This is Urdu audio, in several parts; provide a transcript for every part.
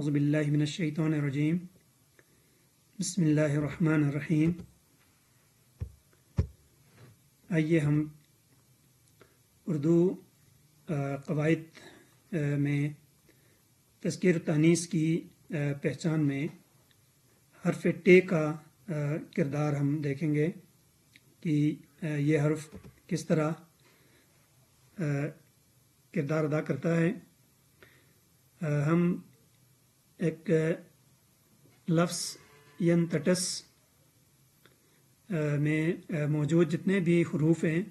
اعوذ باللہ من الشیطان الرجیم بسم اللہ الرحمن الرحیم۔ آئیے ہم اردو قواعد میں تذکیر و تانیث کی پہچان میں حرف ٹے کا کردار ہم دیکھیں گے کہ یہ حرف کس طرح کردار ادا کرتا ہے۔ ہم ایک لفظ ینتٹس میں موجود جتنے بھی حروف ہیں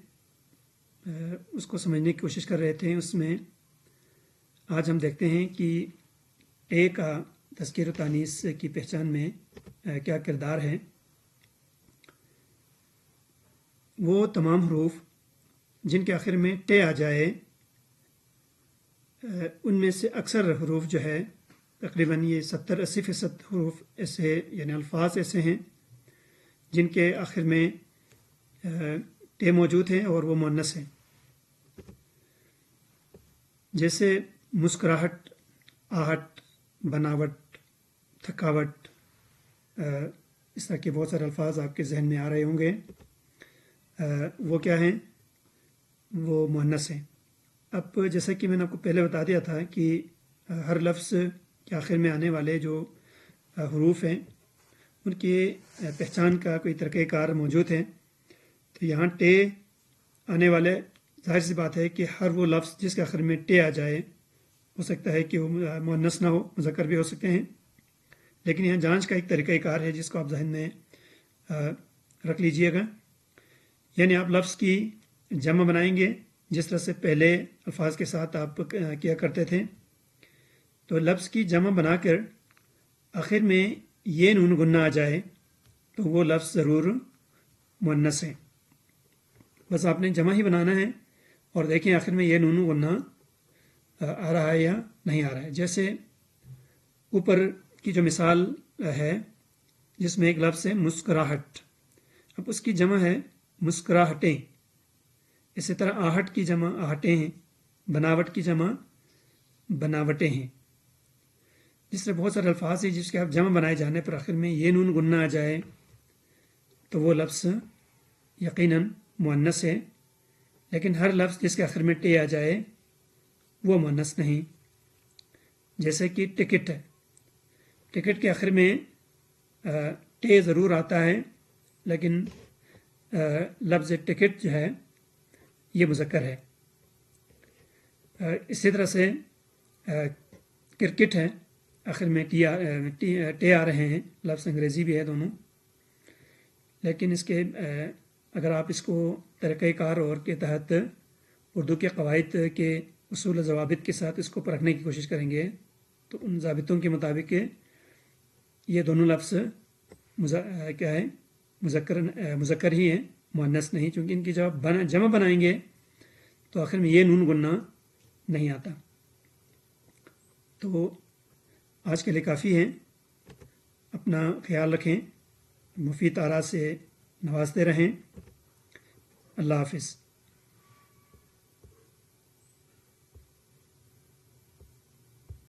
اس کو سمجھنے کی کوشش کر رہے تھے۔ اس میں آج ہم دیکھتے ہیں کہ ٹے کا تذکیر و تانیث کی پہچان میں کیا کردار ہے۔ وہ تمام حروف جن کے آخر میں ٹے آ جائے ان میں سے اکثر حروف جو ہے تقریباً یہ 70-80% حروف ایسے یعنی الفاظ ایسے ہیں جن کے آخر میں ٹے موجود ہیں اور وہ مؤنث ہیں، جیسے مسکراہٹ، آہٹ، بناوٹ، تھکاوٹ، اس طرح کے بہت سارے الفاظ آپ کے ذہن میں آ رہے ہوں گے۔ وہ کیا ہیں؟ وہ مؤنث ہیں۔ اب جیسا کہ میں نے آپ کو پہلے بتا دیا تھا کہ ہر لفظ کے آخر میں آنے والے جو حروف ہیں ان کی پہچان کا کوئی طریقہ کار موجود ہے۔ تو یہاں ٹے آنے والے ظاہر سی بات ہے کہ ہر وہ لفظ جس کے آخر میں ٹے آ جائے، ہو سکتا ہے کہ وہ مؤنث نہ ہو، مذکر بھی ہو سکتے ہیں، لیکن یہاں جانچ کا ایک طریقہ کار ہے جس کو آپ ذہن میں رکھ لیجئے گا۔ یعنی آپ لفظ کی جمع بنائیں گے جس طرح سے پہلے الفاظ کے ساتھ آپ کیا کرتے تھے۔ تو لفظ کی جمع بنا کر آخر میں یہ نون گنہ آ جائے تو وہ لفظ ضرور مؤنث ہے۔ بس آپ نے جمع ہی بنانا ہے اور دیکھیں آخر میں یہ نون گنہ آ رہا ہے یا نہیں آ رہا ہے۔ جیسے اوپر کی جو مثال ہے جس میں ایک لفظ ہے مسکراہٹ، اب اس کی جمع ہے مسکراہٹیں۔ اسی طرح آہٹ کی جمع آہٹیں ہیں، بناوٹ کی جمع بناوٹیں ہیں۔ جس طرح بہت سارے الفاظ ہیں جس کے آپ جمع بنائے جانے پر آخر میں یہ نون گنہ آ جائے تو وہ لفظ یقیناً مؤنث ہے، لیکن ہر لفظ جس کے آخر میں ٹے آ جائے وہ مؤنث نہیں۔ جیسے کہ ٹکٹ ہے، ٹکٹ کے آخر میں ٹے ضرور آتا ہے لیکن لفظ ٹکٹ جو ہے یہ مذکر ہے۔ اسی طرح سے کرکٹ ہے، آخر میں ٹے آ رہے ہیں، لفظ انگریزی بھی ہے دونوں، لیکن اس کے اگر آپ اس کو طریقہ کار اور کے تحت اردو کے قواعد کے اصول و ضوابط کے ساتھ اس کو پرکھنے کی کوشش کریں گے تو ان ضابطوں کے مطابق یہ دونوں لفظ کیا ہے مذکر ہی ہیں، مؤنث نہیں، چونکہ ان کی جب جمع بنائیں گے تو آخر میں یہ نون گنہ نہیں آتا۔ تو آج کے لیے کافی ہے۔ اپنا خیال رکھیں، مفید آراء سے نوازتے رہیں۔ اللہ حافظ۔